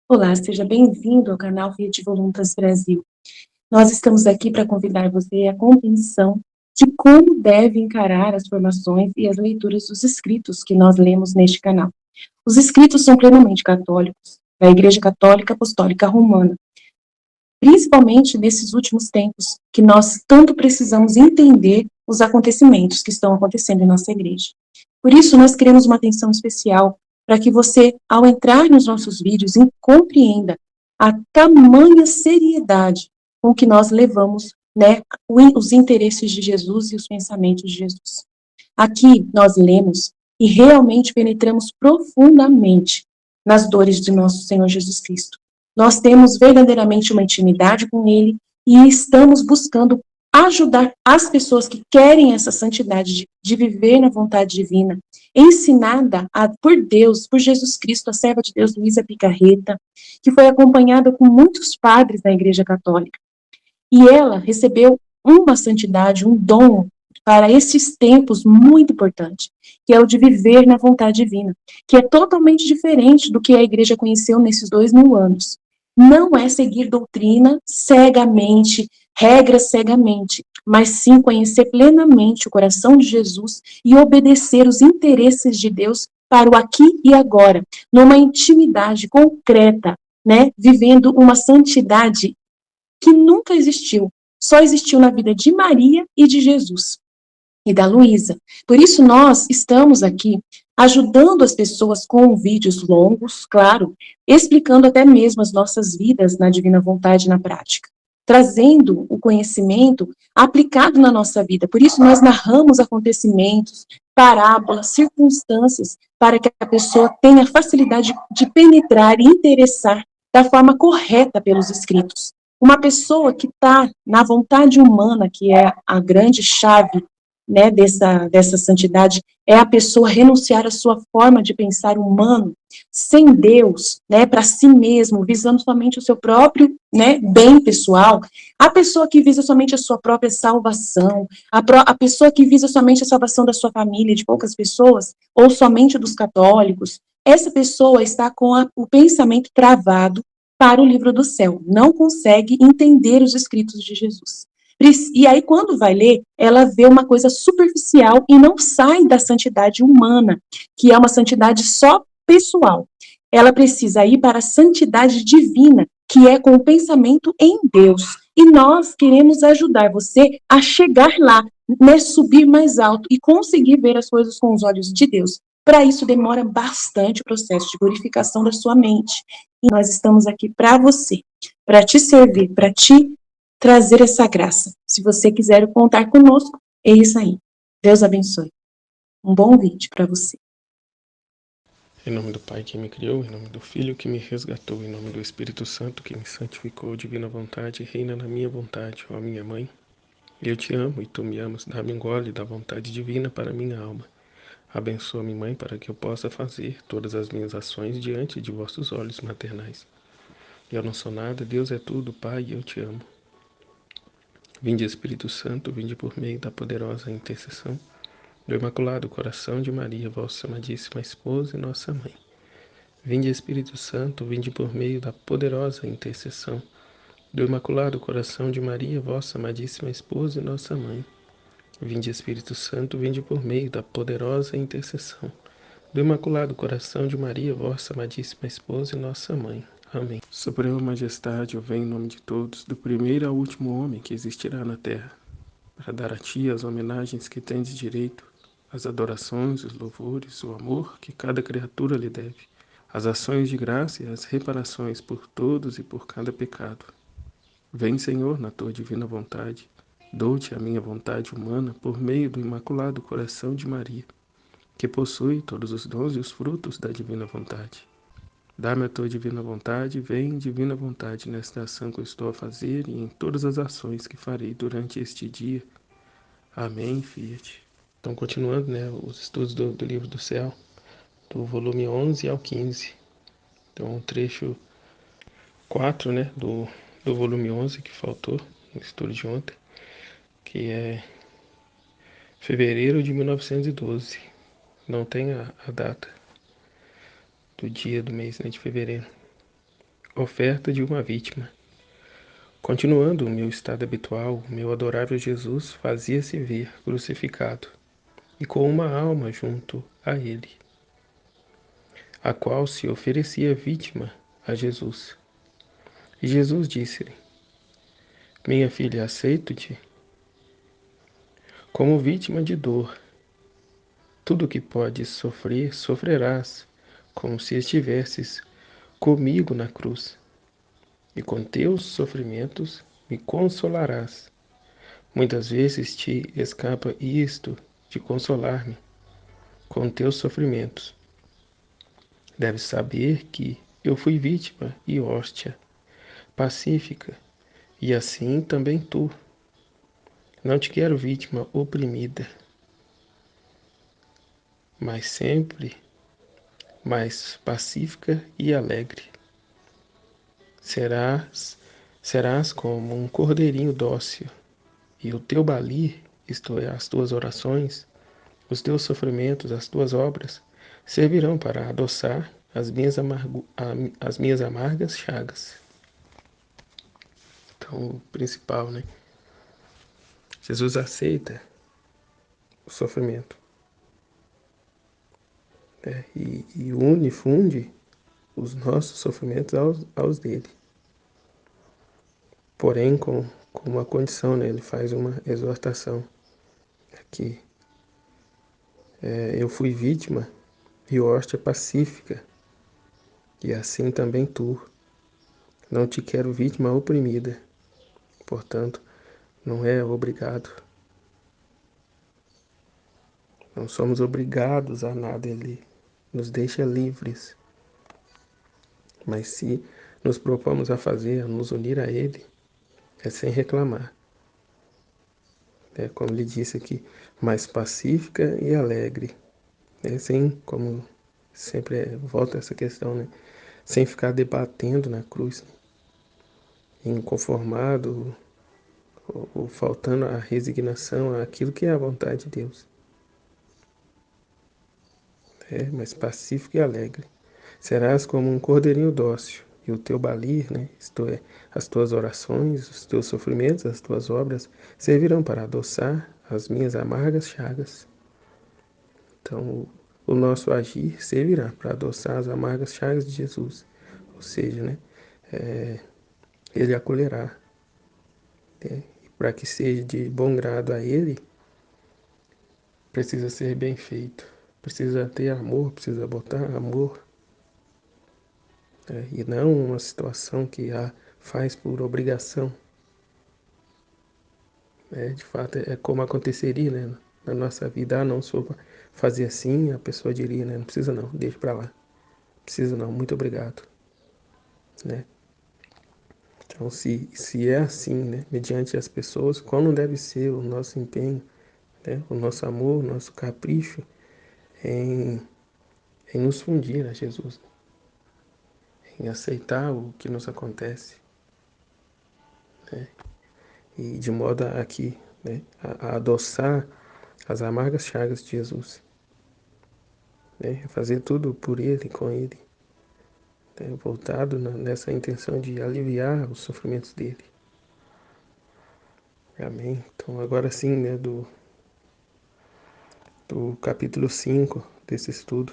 Olá, seja bem-vindo ao canal Rede Voluntas Brasil. Nós estamos aqui para convidar você à compreensão de como deve encarar as formações e as leituras dos escritos que nós lemos neste canal. Os escritos são plenamente católicos, da Igreja Católica Apostólica Romana, principalmente nesses últimos tempos, que nós tanto precisamos entender os acontecimentos que estão acontecendo em nossa igreja. Por isso, nós queremos uma atenção especial para que você, ao entrar nos nossos vídeos, compreenda a tamanha seriedade com que nós levamos, né, os interesses de Jesus e os pensamentos de Jesus. Aqui nós lemos e realmente penetramos profundamente nas dores de nosso Senhor Jesus Cristo. Nós temos verdadeiramente uma intimidade com Ele e estamos buscando ajudar as pessoas que querem essa santidade de viver na vontade divina, ensinada por Deus, por Jesus Cristo, a serva de Deus, Luísa Picarreta, que foi acompanhada com muitos padres da Igreja Católica. E ela recebeu uma santidade, um dom para esses tempos muito importante, que é o de viver na vontade divina, que é totalmente diferente do que a igreja conheceu nesses 2000 anos. Não é seguir doutrina cegamente, regras cegamente, mas sim conhecer plenamente o coração de Jesus e obedecer os interesses de Deus para o aqui e agora, numa intimidade concreta, né, vivendo uma santidade que nunca existiu, só existiu na vida de Maria e de Jesus e da Luísa. Por isso nós estamos aqui ajudando as pessoas com vídeos longos, claro, explicando até mesmo as nossas vidas na divina vontade na prática, trazendo o conhecimento aplicado na nossa vida. Por isso nós narramos acontecimentos, parábolas, circunstâncias, para que a pessoa tenha facilidade de penetrar e interessar da forma correta pelos escritos. Uma pessoa que está na vontade humana, que é a grande chave, né, dessa santidade, é a pessoa renunciar à sua forma de pensar humano, sem Deus, né, para si mesmo, visando somente o seu próprio, né, bem pessoal. A pessoa que visa somente a sua própria salvação, a pessoa que visa somente a salvação da sua família, de poucas pessoas, ou somente dos católicos, essa pessoa está com o pensamento travado para o livro do céu, não consegue entender os escritos de Jesus. E aí, quando vai ler, ela vê uma coisa superficial e não sai da santidade humana, que é uma santidade só pessoal. Ela precisa ir para a santidade divina, que é com o pensamento em Deus. E nós queremos ajudar você a chegar lá, né, subir mais alto e conseguir ver as coisas com os olhos de Deus. Para isso, demora bastante o processo de purificação da sua mente. E nós estamos aqui para você, para te servir, para te trazer essa graça. Se você quiser contar conosco, é isso aí. Deus abençoe. Um bom vídeo para você. Em nome do Pai que me criou, em nome do Filho que me resgatou, em nome do Espírito Santo que me santificou, divina vontade, reina na minha vontade, ó minha mãe. Eu te amo e tu me amas, dá-me um gole da vontade divina para minha alma. Abençoa-me, Mãe, para que eu possa fazer todas as minhas ações diante de vossos olhos maternais. Eu não sou nada, Deus é tudo, Pai, eu te amo. Vinde, Espírito Santo, vinde por meio da poderosa intercessão do Imaculado Coração de Maria, vossa amadíssima esposa e nossa mãe. Vinde, Espírito Santo, vinde por meio da poderosa intercessão do Imaculado Coração de Maria, vossa amadíssima esposa e nossa mãe. Vinde, Espírito Santo, vinde por meio da poderosa intercessão do Imaculado Coração de Maria, vossa amadíssima esposa e nossa mãe. Amém. Suprema Majestade, eu venho em nome de todos, do primeiro ao último homem que existirá na terra, para dar a ti as homenagens que tendes direito, as adorações, os louvores, o amor que cada criatura lhe deve, as ações de graça e as reparações por todos e por cada pecado. Vem, Senhor, na tua divina vontade, dou-te a minha vontade humana por meio do Imaculado Coração de Maria, que possui todos os dons e os frutos da divina vontade. Dá-me a tua divina vontade, vem, divina vontade, nesta ação que eu estou a fazer e em todas as ações que farei durante este dia. Amém, Fiat. Então, continuando, né, os estudos do Livro do Céu, do volume 11 ao 15. Então, o trecho 4, né, do volume 11, que faltou no estudo de ontem, que é Fevereiro de 1912. Não tem a data do dia do mês, né, de fevereiro. Oferta de uma vítima. Continuando o meu estado habitual, meu adorável Jesus fazia-se ver crucificado, e com uma alma junto a ele, a qual se oferecia vítima a Jesus. E Jesus disse-lhe: Minha filha, aceito-te como vítima de dor. Tudo o que podes sofrer, sofrerás, como se estivesses comigo na cruz. E com teus sofrimentos me consolarás. Muitas vezes te escapa isto de consolar-me com teus sofrimentos. Deves saber que eu fui vítima e hóstia pacífica, e assim também tu. Não te quero vítima oprimida, mas sempre mais pacífica e alegre. Serás como um cordeirinho dócil, e o teu balir, isto é, as tuas orações, os teus sofrimentos, as tuas obras, servirão para adoçar as minhas amargas chagas. Então, o principal, né? Jesus aceita o sofrimento, né? E une, funde os nossos sofrimentos aos dele. Porém, com uma condição, né? Ele faz uma exortação aqui. Eu fui vítima e hóstia pacífica, e assim também tu. Não te quero vítima oprimida, portanto, não é obrigado. Não somos obrigados a nada, ele nos deixa livres. Mas se nos propomos a fazer, a nos unir a ele, é sem reclamar. É como ele disse aqui, mais pacífica e alegre. Sem, como sempre volta essa questão, né? Sem ficar debatendo na cruz, né? Inconformado ou faltando a resignação àquilo que é a vontade de Deus. Mas pacífico e alegre. Serás como um cordeirinho dócil, e o teu balir, né, isto é, as tuas orações, os teus sofrimentos, as tuas obras, servirão para adoçar as minhas amargas chagas. Então, o nosso agir servirá para adoçar as amargas chagas de Jesus. Ou seja, né, ele acolherá. Né, e para que seja de bom grado a ele, precisa ser bem feito. Precisa ter amor, precisa botar amor. E não uma situação que a faz por obrigação. De fato, é como aconteceria, né, na nossa vida. Não, sou fazer assim, a pessoa diria, né, não precisa não, deixa pra lá. Não precisa não, muito obrigado. Né? Então, se é assim, né, mediante as pessoas, qual não deve ser o nosso empenho, né, o nosso amor, o nosso capricho em, em nos fundir a Jesus, em aceitar o que nos acontece, né, e de modo a aqui, né, a adoçar as amargas chagas de Jesus, né, fazer tudo por Ele, com Ele, né, voltado nessa intenção de aliviar os sofrimentos dele. Amém. Então agora sim, né, do capítulo 5 desse estudo,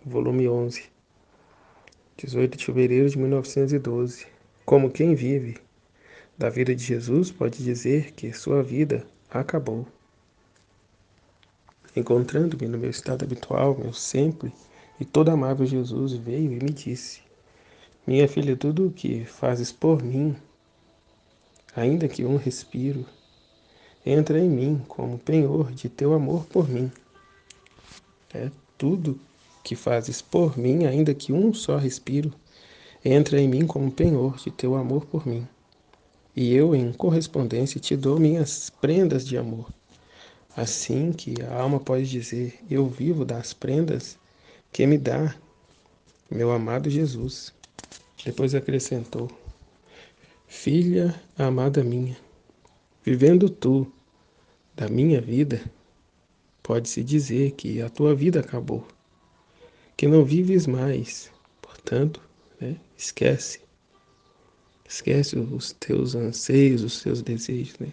volume 11, 18 de fevereiro de 1912. Como quem vive da vida de Jesus pode dizer que sua vida acabou. Encontrando-me no meu estado habitual, meu sempre e todo amável Jesus veio e me disse: Minha filha, tudo o que fazes por mim, ainda que um respiro, entra em mim como penhor de teu amor por mim. Tudo que fazes por mim, ainda que um só respiro, entra em mim como penhor de teu amor por mim. E eu, em correspondência, te dou minhas prendas de amor. Assim que a alma pode dizer, eu vivo das prendas que me dá meu amado Jesus. Depois acrescentou, filha amada minha, vivendo tu da minha vida, pode-se dizer que a tua vida acabou, que não vives mais. Portanto, né, esquece os teus anseios, os teus desejos, né?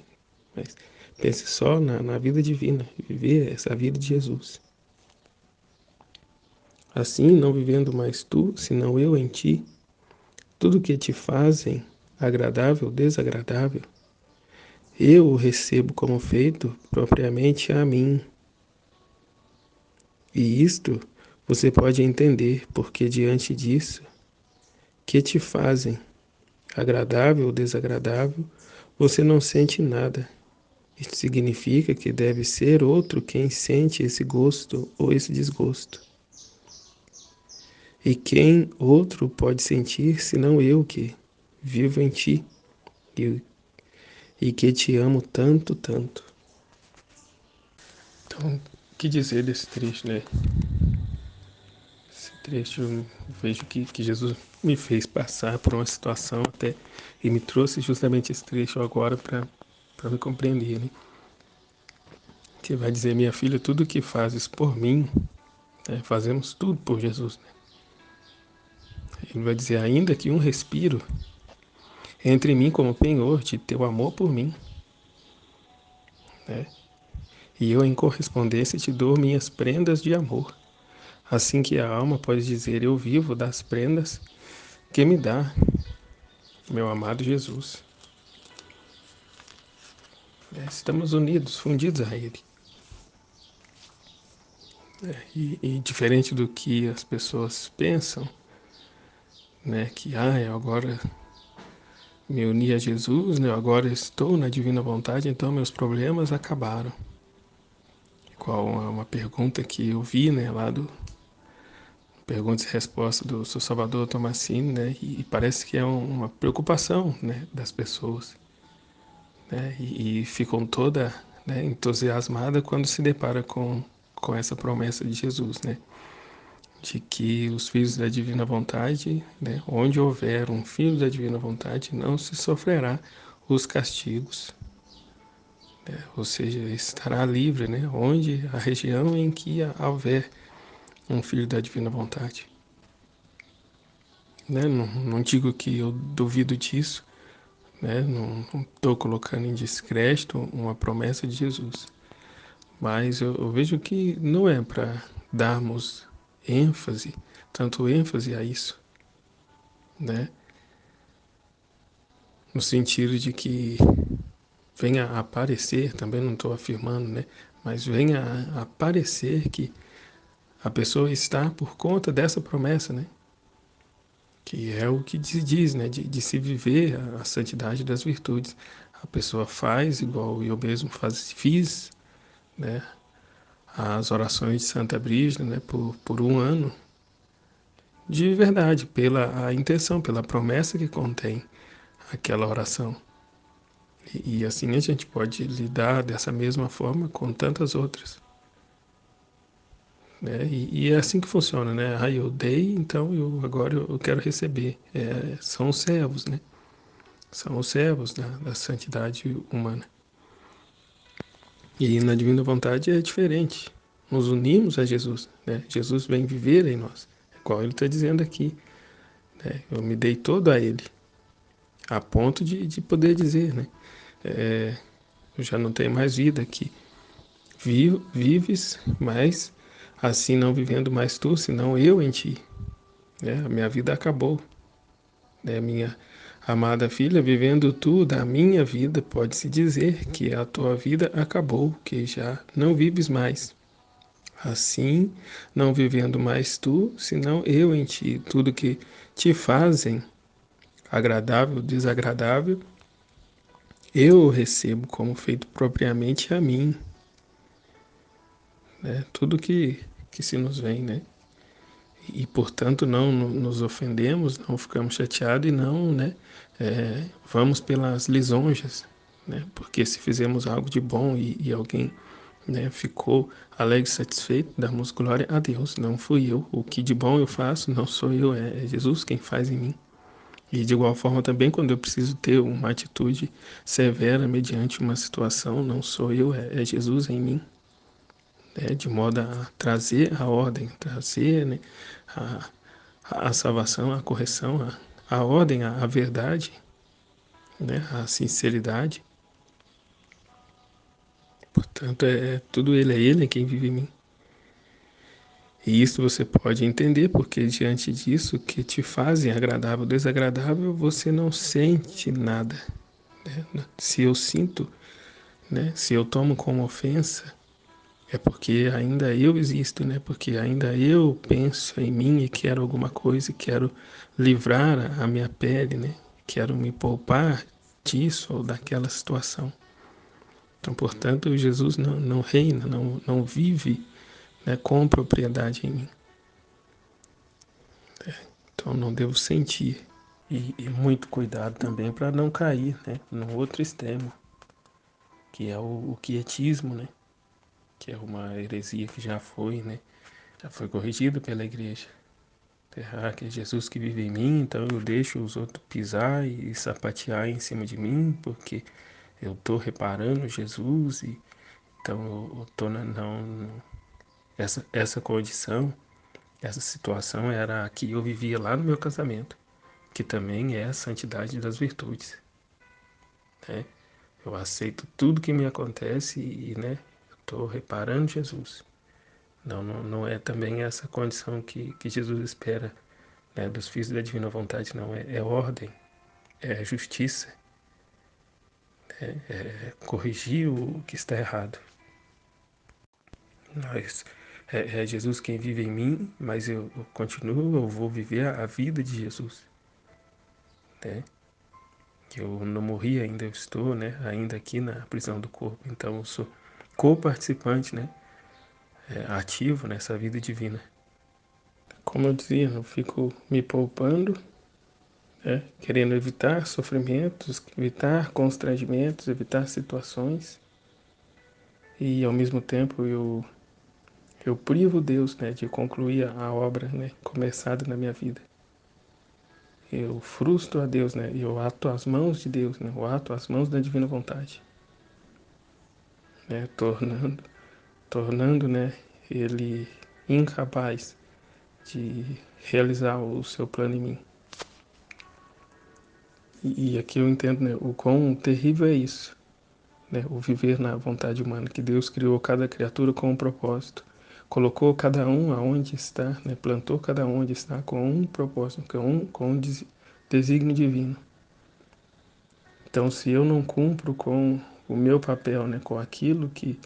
Mas pense só na vida divina, viver essa vida de Jesus. Assim, não vivendo mais tu, senão eu em ti, tudo que te fazem agradável, desagradável, eu o recebo como feito propriamente a mim. E isto você pode entender, porque diante disso, que te fazem agradável ou desagradável, você não sente nada. Isso significa que deve ser outro quem sente esse gosto ou esse desgosto. E quem outro pode sentir, senão eu que vivo em ti e que te amo tanto, tanto. Então, o que dizer desse trecho, né? Esse trecho eu vejo que Jesus me fez passar por uma situação até e me trouxe justamente esse trecho agora para me compreender, né? Que vai dizer, minha filha, tudo que fazes por mim, né, fazemos tudo por Jesus, né? Ele vai dizer, ainda que um respiro entre em mim como penhor de teu amor por mim, né? E eu em correspondência te dou minhas prendas de amor. Assim que a alma pode dizer, eu vivo das prendas que me dá meu amado Jesus. Estamos unidos, fundidos a Ele. E diferente do que as pessoas pensam, né, que eu agora me uni a Jesus, né, eu agora estou na divina vontade, então meus problemas acabaram. Qual uma pergunta que eu vi, né, lá do Perguntas e Respostas do seu Salvador Tomasini, né, e parece que é uma preocupação, né, das pessoas, né, e ficam toda, né, entusiasmada quando se depara com essa promessa de Jesus, né, de que os filhos da divina vontade, né, onde houver um filho da divina vontade, não se sofrerá os castigos, né, ou seja, estará livre, né, onde a região em que houver um filho da divina vontade. Né, não digo que eu duvido disso, né, não estou colocando em descrédito uma promessa de Jesus, mas eu vejo que não é para darmos tanto ênfase a isso, né? No sentido de que venha a aparecer, também não estou afirmando, né? Mas venha a aparecer que a pessoa está por conta dessa promessa, né? Que é o que se diz, né? De se viver a santidade das virtudes. A pessoa faz, igual eu mesmo fiz, né? As orações de Santa Brígida, né? Por um ano, de verdade, pela a intenção, pela promessa que contém aquela oração. E assim a gente pode lidar dessa mesma forma com tantas outras. Né? E é assim que funciona, né? Eu dei, então agora eu quero receber. São os servos, né? São os servos da santidade humana. E na divina vontade é diferente. Nos unimos a Jesus, né? Jesus vem viver em nós. Igual ele está dizendo aqui. Né? Eu me dei todo a ele. A ponto de poder dizer, né? Eu já não tenho mais vida aqui. Vives, mas assim não vivendo mais tu, senão eu em ti. Né? A minha vida acabou. Né? Minha amada filha, vivendo tu da minha vida, pode-se dizer que a tua vida acabou, que já não vives mais. Assim, não vivendo mais tu, senão eu em ti. Tudo que te fazem agradável, desagradável, eu o recebo como feito propriamente a mim. Né? Tudo que se nos vem, né? E portanto não nos ofendemos, não ficamos chateados e não, né, vamos pelas lisonjas, né, porque se fizemos algo de bom e alguém, né, ficou alegre e satisfeito, damos glória a Deus, não fui eu, o que de bom eu faço não sou eu, é Jesus quem faz em mim. E de igual forma também quando eu preciso ter uma atitude severa mediante uma situação, não sou eu, é Jesus em mim. né, de modo a trazer a ordem, trazer, né, a, a salvação, a correção, a ordem, a verdade, né, a sinceridade. Portanto, tudo Ele é quem vive em mim. E isso você pode entender, porque diante disso que te fazem agradável ou desagradável, você não sente nada. Né? Se eu sinto, né, se eu tomo como ofensa, é porque ainda eu existo, né? Porque ainda eu penso em mim e quero alguma coisa, quero livrar a minha pele, né? Quero me poupar disso ou daquela situação. Então, portanto, Jesus não reina, não vive, né, com propriedade em mim. Então, não devo sentir. E muito cuidado também para não cair, né, no outro extremo, que é o quietismo, né? Que é uma heresia que já foi corrigido pela igreja. Que é Jesus que vive em mim, então eu deixo os outros pisar e sapatear em cima de mim, porque eu estou reparando Jesus, e então eu estou essa condição, essa situação era a que eu vivia lá no meu casamento, que também é a santidade das virtudes, né? Eu aceito tudo que me acontece e, né, estou reparando Jesus. Não é também essa condição que Jesus espera, né, dos filhos da divina vontade, não. É ordem, é justiça, é corrigir o que está errado. Mas é Jesus quem vive em mim, mas eu continuo, eu vou viver a vida de Jesus. Né? Eu não morri ainda, eu estou, né, ainda aqui na prisão do corpo, então eu sou co-participante, né, ativo nessa vida divina. Como eu dizia, eu fico me poupando, né, querendo evitar sofrimentos, evitar constrangimentos, evitar situações, e ao mesmo tempo eu privo Deus, né, de concluir a obra, né, começada na minha vida. Eu frustro a Deus, né, e eu ato às mãos de Deus, né, eu ato às mãos da divina vontade, né, tornando, né, ele incapaz de realizar o seu plano em mim. E aqui eu entendo, né, o quão terrível é isso, né, o viver na vontade humana, que Deus criou cada criatura com um propósito, colocou cada um aonde está, né, plantou cada um onde está com um propósito, com um desígnio divino. Então, se eu não cumpro com o meu papel, né, com aquilo que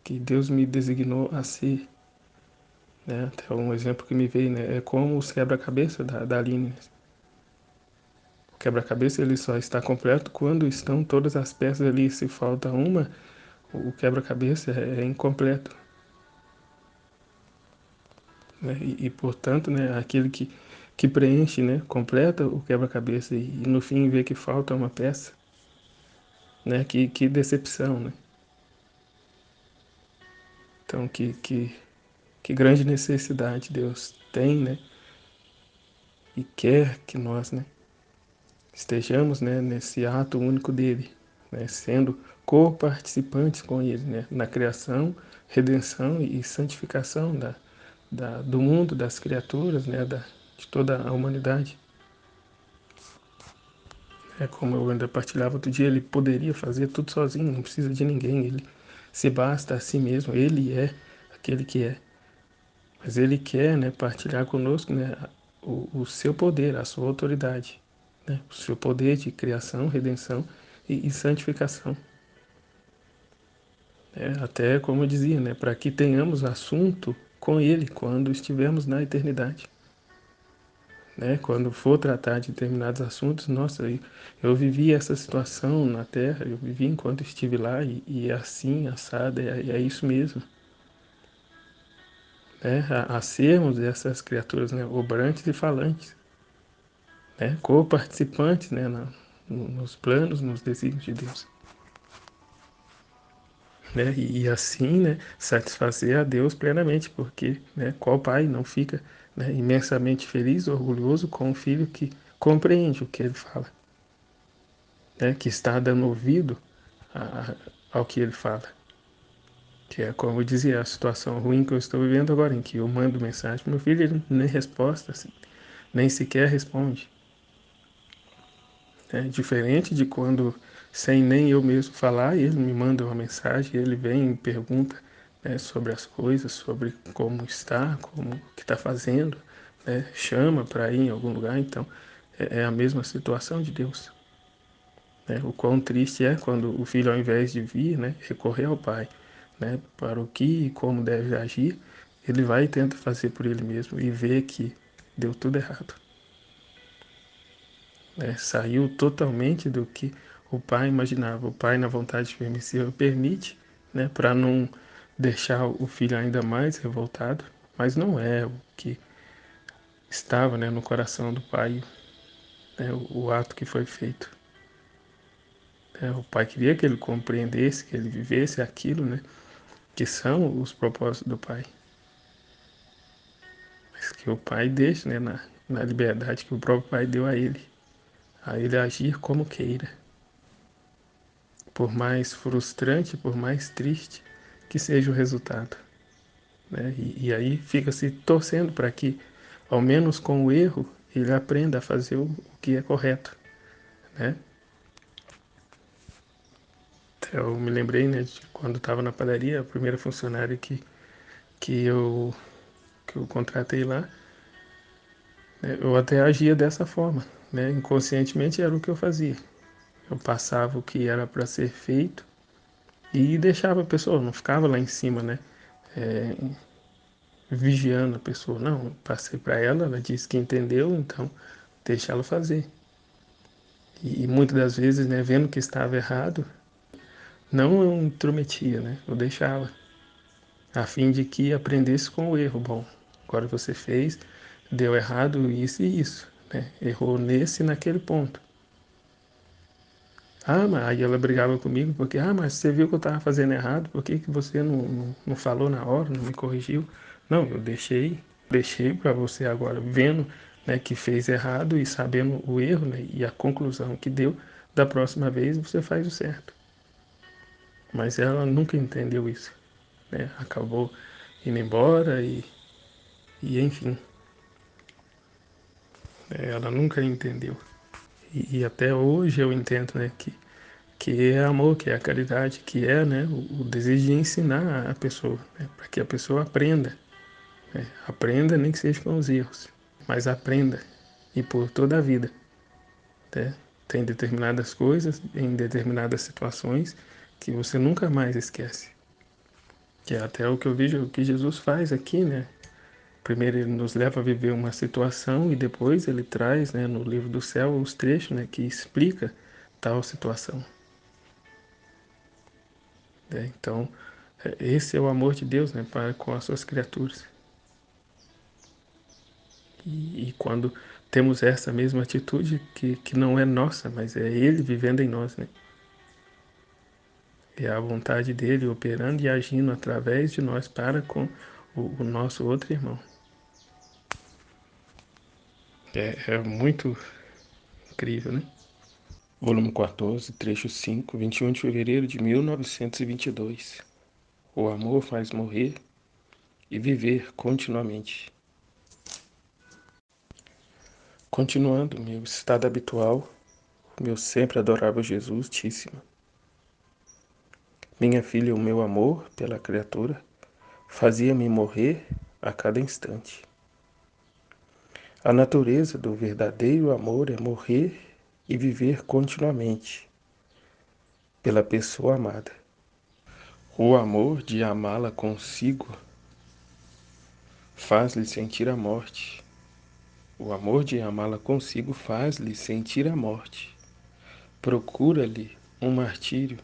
Deus me designou a ser, né, até um exemplo que me veio, né, é como os quebra-cabeça da Aline. O quebra-cabeça ele só está completo quando estão todas as peças ali. Se falta uma, o quebra-cabeça é incompleto. Né? Portanto, né, aquele que preenche, né, completa o quebra-cabeça e no fim vê que falta uma peça, né, que decepção, né? Então, que grande necessidade Deus tem, né, e quer que nós, né, estejamos, né, nesse ato único dele, né, sendo co-participantes com ele, né, na criação, redenção e santificação do mundo, das criaturas, né, de toda a humanidade. É como eu ainda partilhava outro dia, ele poderia fazer tudo sozinho, não precisa de ninguém, ele se basta a si mesmo, ele é aquele que é. Mas ele quer, né, partilhar conosco, né, o seu poder, a sua autoridade, né, o seu poder de criação, redenção e santificação. Até como eu dizia, né, para que tenhamos assunto com ele quando estivermos na eternidade. Né? Quando for tratar de determinados assuntos, nossa, eu vivi essa situação na Terra, eu vivi enquanto estive lá e é assim, assado, é isso mesmo. Né? A sermos essas criaturas, né, obrantes e falantes, né? Co-participantes, né, nos planos, nos desígnios de Deus. Né? E assim, né, satisfazer a Deus plenamente, porque, né, qual pai não fica, né, imensamente feliz, orgulhoso com um filho que compreende o que ele fala, né, que está dando ouvido ao que ele fala. Que é como eu dizia, a situação ruim que eu estou vivendo agora, em que eu mando mensagem para meu filho, ele nem resposta, assim, nem sequer responde. É diferente de quando, sem nem eu mesmo falar, ele me manda uma mensagem, ele vem e me pergunta, né, sobre as coisas, sobre como está, como o que está fazendo, né, chama para ir em algum lugar. Então, é a mesma situação de Deus. Né? O quão triste é quando o filho, ao invés de vir, né, recorrer ao pai, né, para o que e como deve agir, ele vai e tenta fazer por ele mesmo e vê que deu tudo errado. Né? Saiu totalmente do que o pai imaginava. O pai, na vontade permissiva, permite, né, para não deixar o filho ainda mais revoltado, mas não é o que estava, né, no coração do pai, né, o ato que foi feito. O pai queria que ele compreendesse, que ele vivesse aquilo, né, que são os propósitos do pai. Mas que o pai deixe, né, na liberdade que o próprio pai deu a ele agir como queira. Por mais frustrante, por mais triste que seja o resultado. Né? E aí fica se torcendo para que, ao menos com o erro, ele aprenda a fazer o que é correto. Né? Eu me lembrei, né, de quando estava na padaria, a primeira funcionária que, eu, que eu contratei lá, né, eu até agia dessa forma. Né? Inconscientemente era o que eu fazia. Eu passava o que era para ser feito e deixava a pessoa, não ficava lá em cima, né? É, vigiando a pessoa. Não, passei para ela, ela disse que entendeu, então deixa ela fazer. E muitas das vezes, né, vendo que estava errado, não eu intrometia, né? Eu deixava, a fim de que aprendesse com o erro. Bom, agora você fez, deu errado isso e isso, né? Errou nesse e naquele ponto. Ah, mas aí ela brigava comigo porque, mas você viu que eu estava fazendo errado, por que, que você não falou na hora, não me corrigiu? Não, eu deixei para você agora, vendo, né, que fez errado e sabendo o erro, né, e a conclusão que deu, da próxima vez você faz o certo. Mas ela nunca entendeu isso, né? Acabou indo embora e enfim, ela nunca entendeu. E até hoje eu entendo, né, que é amor, que é a caridade, que é, né, o desejo de ensinar a pessoa, né, para que a pessoa aprenda. Né, aprenda, nem que seja com os erros, mas aprenda e por toda a vida. Né? Tem determinadas coisas, em determinadas situações, que você nunca mais esquece. Que é até o que eu vejo o que Jesus faz aqui, né? Primeiro ele nos leva a viver uma situação e depois ele traz, né, no livro do céu os trechos, né, que explica tal situação. Né? Então, esse é o amor de Deus, né, para com as suas criaturas. E quando temos essa mesma atitude, que não é nossa, mas é Ele vivendo em nós, né? É a vontade dele operando e agindo através de nós para com o nosso outro irmão. É muito incrível, né? Volume 14, trecho 5, 21 de fevereiro de 1922. O amor faz morrer e viver continuamente. Continuando meu estado habitual, meu sempre adorável Jesus Tíssimo. Minha filha, o meu amor pela criatura fazia-me morrer a cada instante. A natureza do verdadeiro amor é morrer e viver continuamente pela pessoa amada. O amor de amá-la consigo faz-lhe sentir a morte. O amor de amá-la consigo faz-lhe sentir a morte. Procura-lhe um martírio,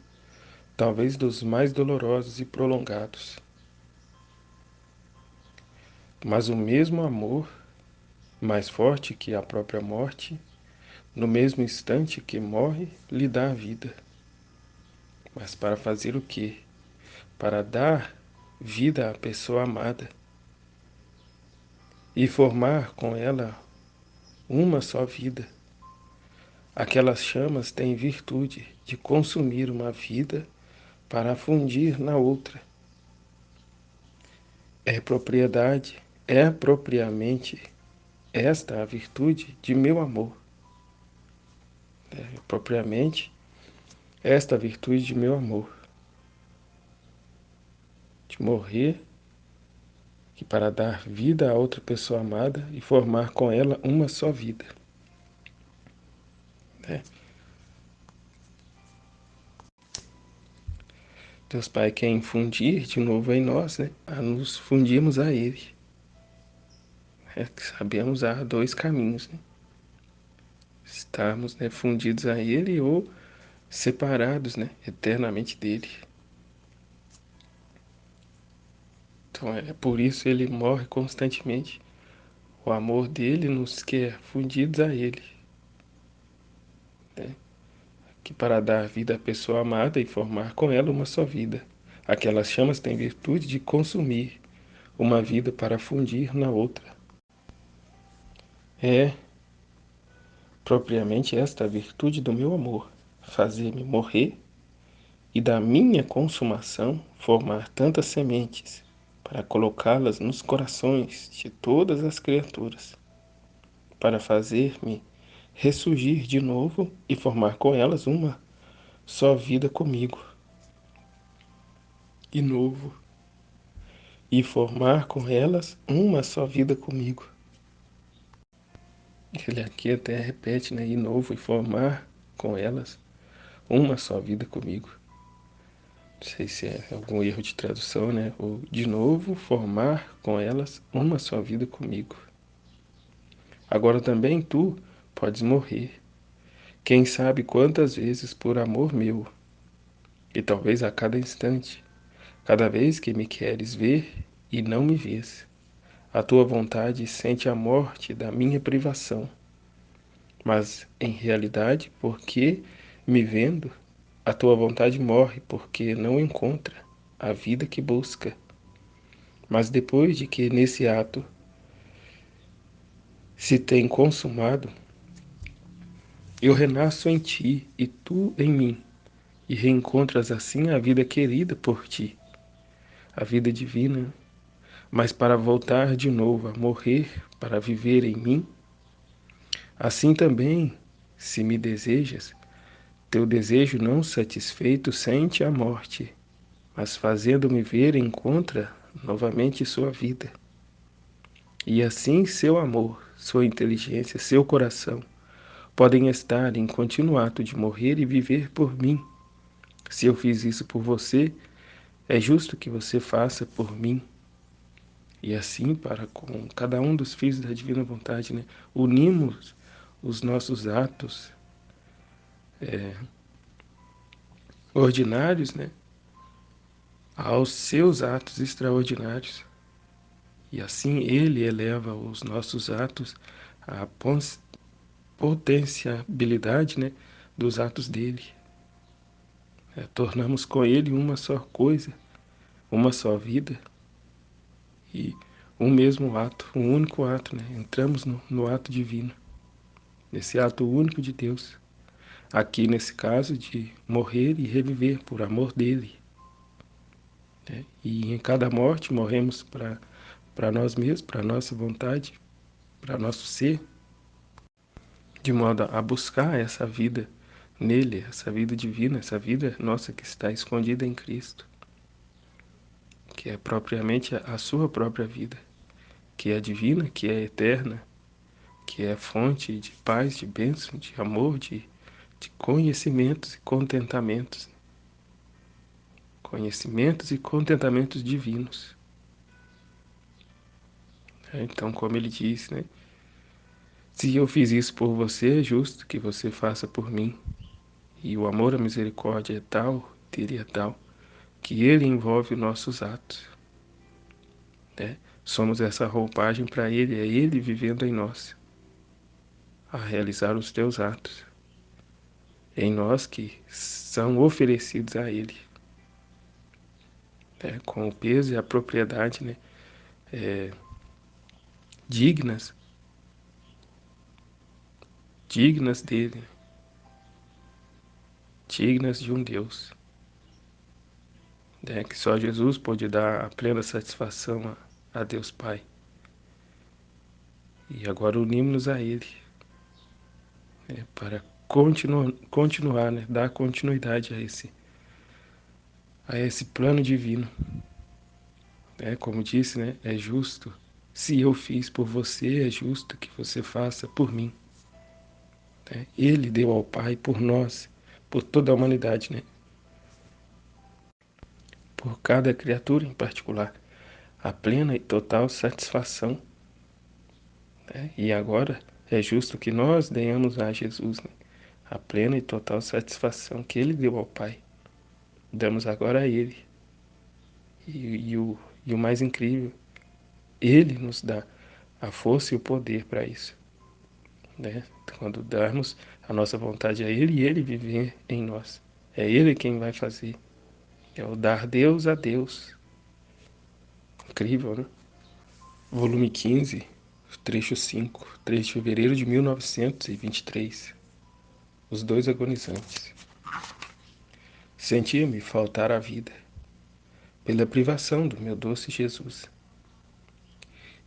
talvez dos mais dolorosos e prolongados. Mas o mesmo amor, mais forte que a própria morte, no mesmo instante que morre, lhe dá a vida. Mas para fazer o quê? Para dar vida à pessoa amada e formar com ela uma só vida. Aquelas chamas têm virtude de consumir uma vida para fundir na outra. É propriedade, é propriamente esta a virtude de meu amor. É propriamente esta a virtude de meu amor. De morrer, que para dar vida a outra pessoa amada e formar com ela uma só vida. Né? Deus Pai quer infundir de novo em nós, né? A nos fundirmos a Ele. É que sabemos há dois caminhos, né? Estarmos, né, fundidos a Ele ou separados, né, eternamente dele. Então é por isso Ele morre constantemente. O amor dele nos quer fundidos a Ele, né? Que para dar vida à pessoa amada e formar com ela uma só vida. Aquelas chamas têm virtude de consumir uma vida para fundir na outra. É propriamente esta a virtude do meu amor, fazer-me morrer e da minha consumação formar tantas sementes para colocá-las nos corações de todas as criaturas, para fazer-me ressurgir de novo e formar com elas uma só vida comigo, e novo, e formar com elas uma só vida comigo. Ele aqui até repete, né? E novo, e formar com elas uma só vida comigo. Não sei se é algum erro de tradução, né? Ou de novo, formar com elas uma só vida comigo. Agora também tu podes morrer, quem sabe quantas vezes por amor meu, e talvez a cada instante, cada vez que me queres ver e não me vês. A tua vontade sente a morte da minha privação, mas em realidade, porque me vendo, a tua vontade morre porque não encontra a vida que busca. Mas depois de que nesse ato se tem consumado, eu renasço em ti e tu em mim, e reencontras assim a vida querida por ti, a vida divina. Mas para voltar de novo a morrer, para viver em mim, assim também, se me desejas, teu desejo não satisfeito sente a morte, mas fazendo-me ver encontra novamente sua vida. E assim seu amor, sua inteligência, seu coração podem estar em contínuo ato de morrer e viver por mim. Se eu fiz isso por você, é justo que você faça por mim. E assim, para com cada um dos filhos da divina vontade, né, unimos os nossos atos ordinários, né, aos seus atos extraordinários. E assim ele eleva os nossos atos à potenciabilidade, né, dos atos dele. Tornamos com ele uma só coisa, uma só vida e um mesmo ato, um único ato, né? Entramos no ato divino, nesse ato único de Deus. Aqui nesse caso de morrer e reviver por amor dele, né? E em cada morte morremos para nós mesmos, para nossa vontade, para nosso ser, de modo a buscar essa vida nele, essa vida divina, essa vida nossa que está escondida em Cristo, que é propriamente a sua própria vida, que é divina, que é eterna, que é fonte de paz, de bênção, de amor, de conhecimentos e contentamentos. Conhecimentos e contentamentos divinos. Então, como ele disse, né? Se eu fiz isso por você, é justo que você faça por mim. E o amor, a misericórdia é tal, dele é tal, que ele envolve nossos atos, né? Somos essa roupagem para ele, é ele vivendo em nós, a realizar os teus atos, em nós que são oferecidos a ele, né? Com o peso e a propriedade, né? Dignas, dignas dele, dignas de um Deus, né? Que só Jesus pode dar a plena satisfação a Deus Pai. E agora unimos-nos a Ele, para continuar, né, dar continuidade a esse plano divino. Como disse, né, é justo. Se eu fiz por você, é justo que você faça por mim. Ele deu ao Pai por nós, por toda a humanidade, né? Por cada criatura em particular, a plena e total satisfação. E agora é justo que nós tenhamos a Jesus, né, a plena e total satisfação que Ele deu ao Pai. Damos agora a Ele. E o mais incrível, Ele nos dá a força e o poder para isso. Quando darmos a nossa vontade a Ele e Ele viver em nós. É Ele quem vai fazer. É o dar Deus a Deus. Incrível, né? Volume 15, trecho 5, 3 de fevereiro de 1923. Os dois agonizantes. Sentia-me faltar a vida, pela privação do meu doce Jesus.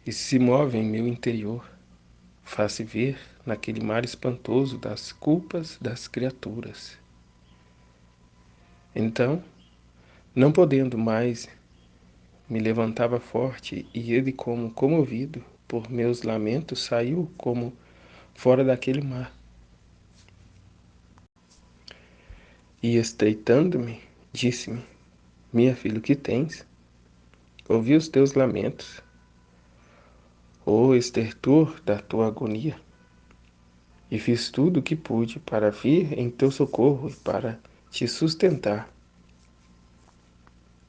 E se move em meu interior, faz-se ver naquele mar espantoso das culpas das criaturas. Então, não podendo mais, me levantava forte e ele, como comovido por meus lamentos, saiu como fora daquele mar. E estreitando-me, disse-me: Minha filha, o que tens? Ouvi os teus lamentos, o estertor da tua agonia, e fiz tudo o que pude para vir em teu socorro e para te sustentar.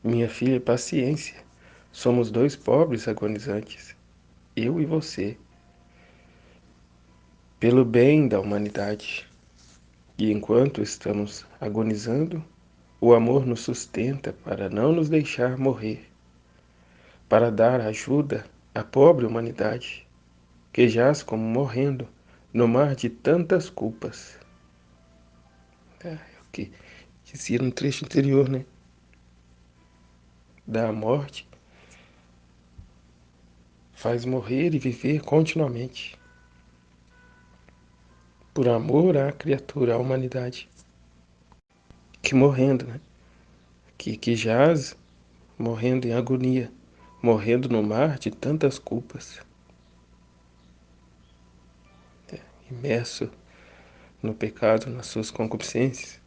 Minha filha, paciência. Somos dois pobres agonizantes, eu e você, pelo bem da humanidade. E enquanto estamos agonizando, o amor nos sustenta para não nos deixar morrer, para dar ajuda à pobre humanidade, que jaz como morrendo no mar de tantas culpas. É o que dizia no trecho anterior, né? Da morte, faz morrer e viver continuamente. Por amor à criatura, à humanidade, que morrendo, né? Que jaz morrendo em agonia, morrendo no mar de tantas culpas, imerso no pecado, nas suas concupiscências.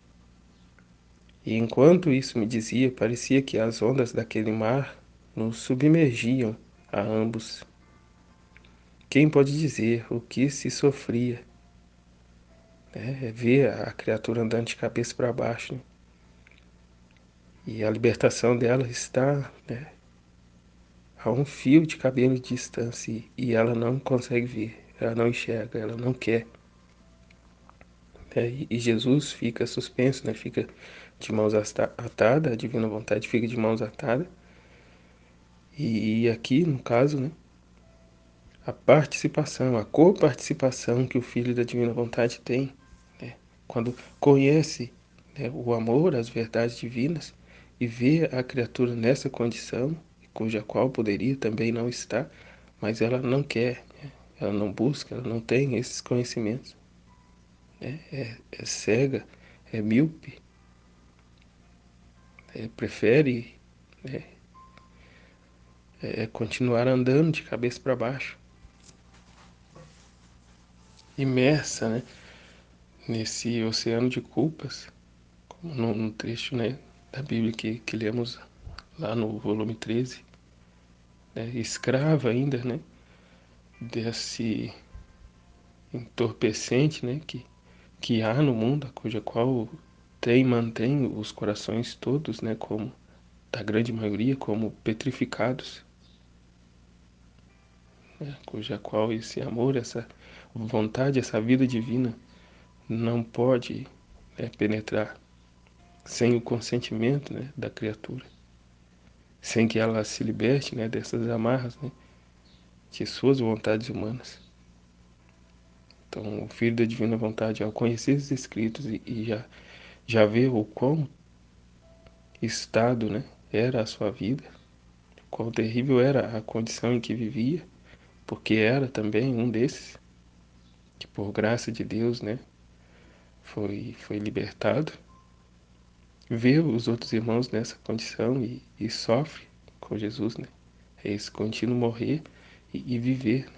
E enquanto isso me dizia, parecia que as ondas daquele mar nos submergiam a ambos. Quem pode dizer o que se sofria? Ver a criatura andando de cabeça para baixo, né? E a libertação dela está, né, a um fio de cabelo de distância e ela não consegue ver, ela não enxerga, ela não quer. E Jesus fica suspenso, né? Fica de mãos atadas, a divina vontade fica de mãos atadas. E aqui, no caso, né, a participação, a coparticipação que o Filho da Divina Vontade tem, né, quando conhece, né, o amor, as verdades divinas, e vê a criatura nessa condição, cuja qual poderia também não estar, mas ela não quer, né, ela não busca, ela não tem esses conhecimentos, né, é cega, é míope, prefere, né, continuar andando de cabeça para baixo, imersa, né, nesse oceano de culpas, como no trecho, né, da Bíblia que lemos lá no volume 13, né, escrava ainda, né, desse entorpecente, né, que há no mundo, cuja qual mantém os corações todos, né, como da grande maioria, como petrificados, né, cuja qual esse amor, essa vontade, essa vida divina não pode, né, penetrar sem o consentimento, né, da criatura, sem que ela se liberte, né, dessas amarras, né, de suas vontades humanas. Então, o Filho da Divina Vontade, ao conhecer esses escritos e já ver o quão estado, né, era a sua vida, quão terrível era a condição em que vivia, porque era também um desses, que por graça de Deus, né, foi libertado, vê os outros irmãos nessa condição e sofre com Jesus, né? É esse contínuo morrer e viver. Né?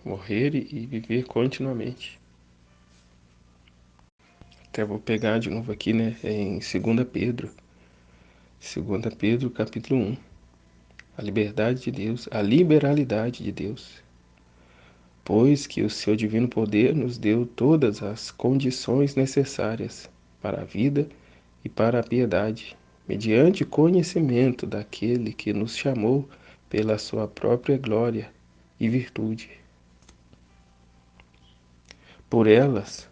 Morrer e viver continuamente. Até vou pegar de novo aqui, né? É em 2 Pedro. 2 Pedro, capítulo 1. A liberdade de Deus, a liberalidade de Deus. Pois que o seu divino poder nos deu todas as condições necessárias para a vida e para a piedade, mediante conhecimento daquele que nos chamou pela sua própria glória e virtude. Por elas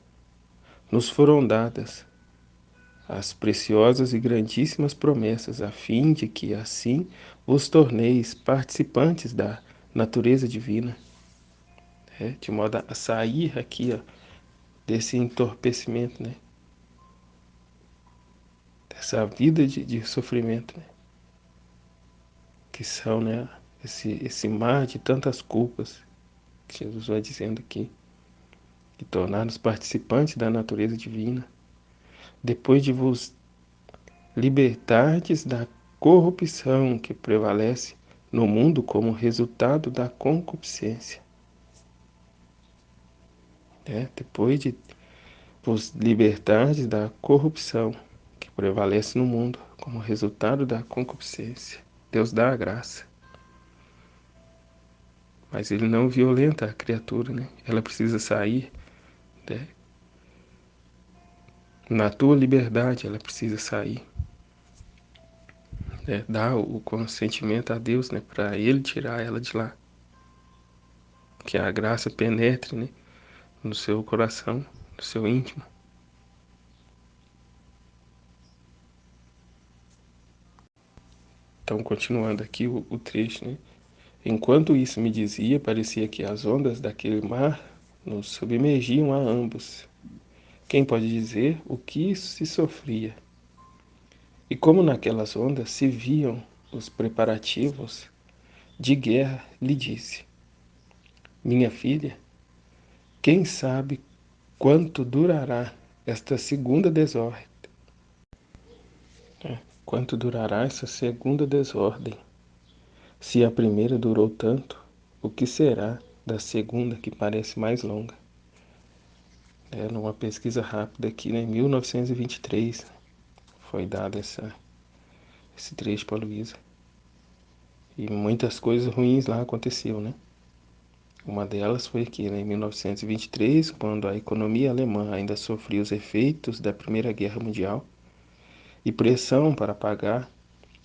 nos foram dadas as preciosas e grandíssimas promessas, a fim de que assim vos torneis participantes da natureza divina, de modo a sair aqui desse entorpecimento, né? Dessa vida de sofrimento, né? Que são, né? Esse mar de tantas culpas que Jesus vai dizendo aqui, e tornar-nos participantes da natureza divina, depois de vos libertardes da corrupção que prevalece no mundo como resultado da concupiscência. Depois de vos libertardes da corrupção que prevalece no mundo como resultado da concupiscência. Deus dá a graça. Mas ele não violenta a criatura, né? Ela precisa sair, né? Na tua liberdade ela precisa sair. Dá o consentimento a Deus, né? Para ele tirar ela de lá. Que a graça penetre, né? No seu coração, no seu íntimo. Então, continuando aqui o trecho, né? Enquanto isso me dizia, parecia que as ondas daquele mar nos submergiam a ambos. Quem pode dizer o que isso se sofria? E como naquelas ondas se viam os preparativos de guerra, lhe disse: Minha filha, quem sabe quanto durará esta segunda desordem? Quanto durará essa segunda desordem? Se a primeira durou tanto, o que será da segunda que parece mais longa? Numa pesquisa rápida aqui, né, em 1923, foi dado esse trecho para a Luísa. E muitas coisas ruins lá aconteceu, né? Uma delas foi aqui, né, em 1923, quando a economia alemã ainda sofria os efeitos da Primeira Guerra Mundial e pressão para pagar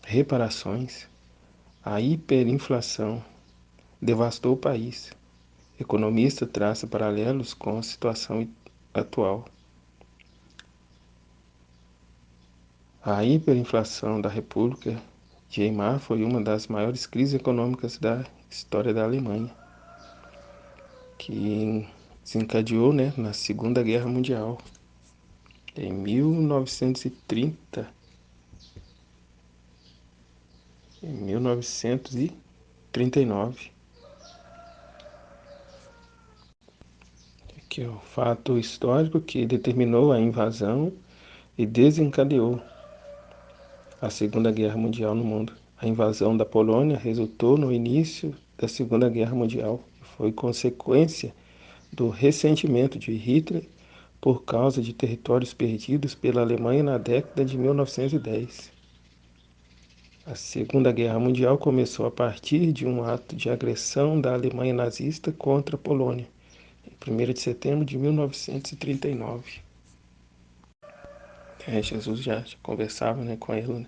reparações, a hiperinflação devastou o país. Economista traça paralelos com a situação atual. A hiperinflação da República de Weimar foi uma das maiores crises econômicas da história da Alemanha, que desencadeou, né, na Segunda Guerra Mundial, em 1930. Em 1939. Que é o fato histórico que determinou a invasão e desencadeou a Segunda Guerra Mundial no mundo. A invasão da Polônia resultou no início da Segunda Guerra Mundial e foi consequência do ressentimento de Hitler por causa de territórios perdidos pela Alemanha na década de 1910. A Segunda Guerra Mundial começou a partir de um ato de agressão da Alemanha nazista contra a Polônia, em 1º de setembro de 1939. Jesus já conversava, né, com ele. Né?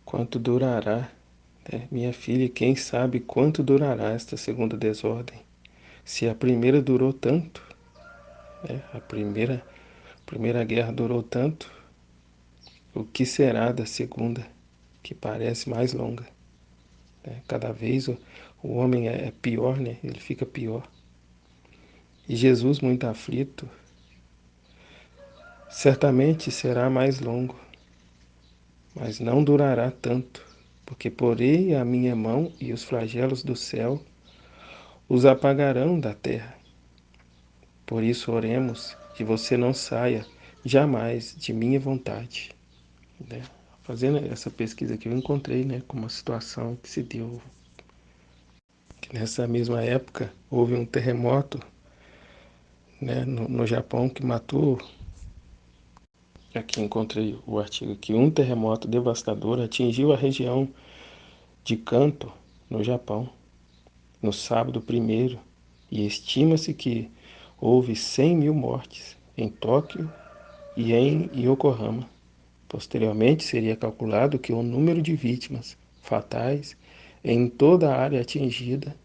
Quanto durará, minha filha, quem sabe quanto durará esta segunda desordem? Se a primeira durou tanto, a primeira guerra durou tanto, o que será da segunda, que parece mais longa? Cada vez o homem é pior, né? Ele fica pior. E Jesus, muito aflito, certamente será mais longo. mas não durará tanto, porque porei a minha mão e os flagelos do céu os apagarão da terra. Por isso oremos que você não saia jamais de minha vontade. Né? Fazendo essa pesquisa aqui, eu encontrei, né, com uma situação que se deu, que nessa mesma época houve um terremoto, né, no Japão que matou, aqui encontrei o artigo aqui, um terremoto devastador atingiu a região de Kanto, no Japão, no sábado 1º, e estima-se que houve 100 mil mortes em Tóquio e em Yokohama. Posteriormente, seria calculado que o número de vítimas fatais em toda a área atingida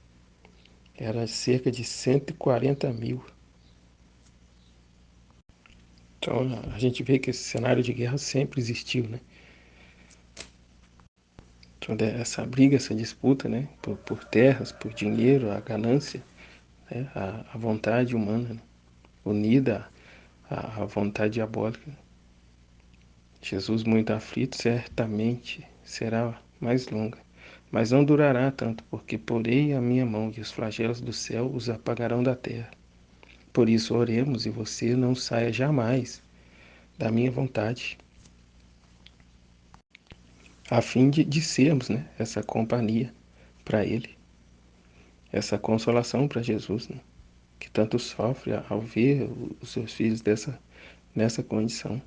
era cerca de 140 mil. Então, a gente vê que esse cenário de guerra sempre existiu, né? Então, essa briga, essa disputa, né? Por terras, por dinheiro, a ganância, né? A vontade humana, né? Unida à vontade diabólica. Jesus, muito aflito, certamente será mais longa, mas não durará tanto, porque porei a minha mão e os flagelos do céu os apagarão da terra. Por isso oremos e você não saia jamais da minha vontade, a fim de sermos, né, essa companhia para Ele, essa consolação para Jesus, né, que tanto sofre ao ver os seus filhos nessa condição.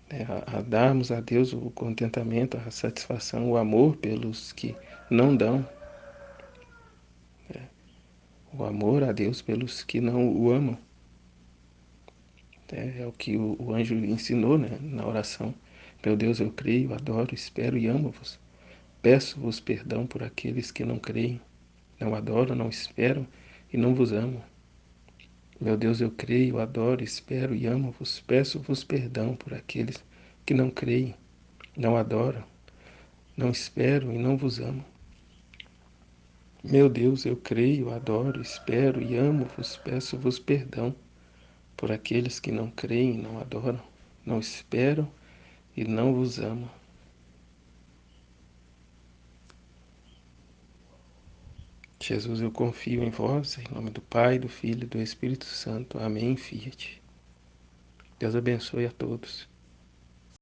Né, a darmos a Deus o contentamento, a satisfação, o amor pelos que não dão, o amor a Deus pelos que não o amam. É o que o anjo ensinou, né, na oração. Meu Deus, eu creio, adoro, espero e amo-vos. Peço-vos perdão por aqueles que não creem, não adoram, não esperam e não vos amam. Meu Deus, eu creio, adoro, espero e amo-vos. Peço-vos perdão por aqueles que não creem, não adoram, não esperam e não vos amam. Meu Deus, eu creio, adoro, espero e amo-vos. Peço-vos perdão por aqueles que não creem, não adoram, não esperam e não vos amam. Jesus, eu confio em vós, em nome do Pai, do Filho e do Espírito Santo. Amém. Fiat. Deus abençoe a todos.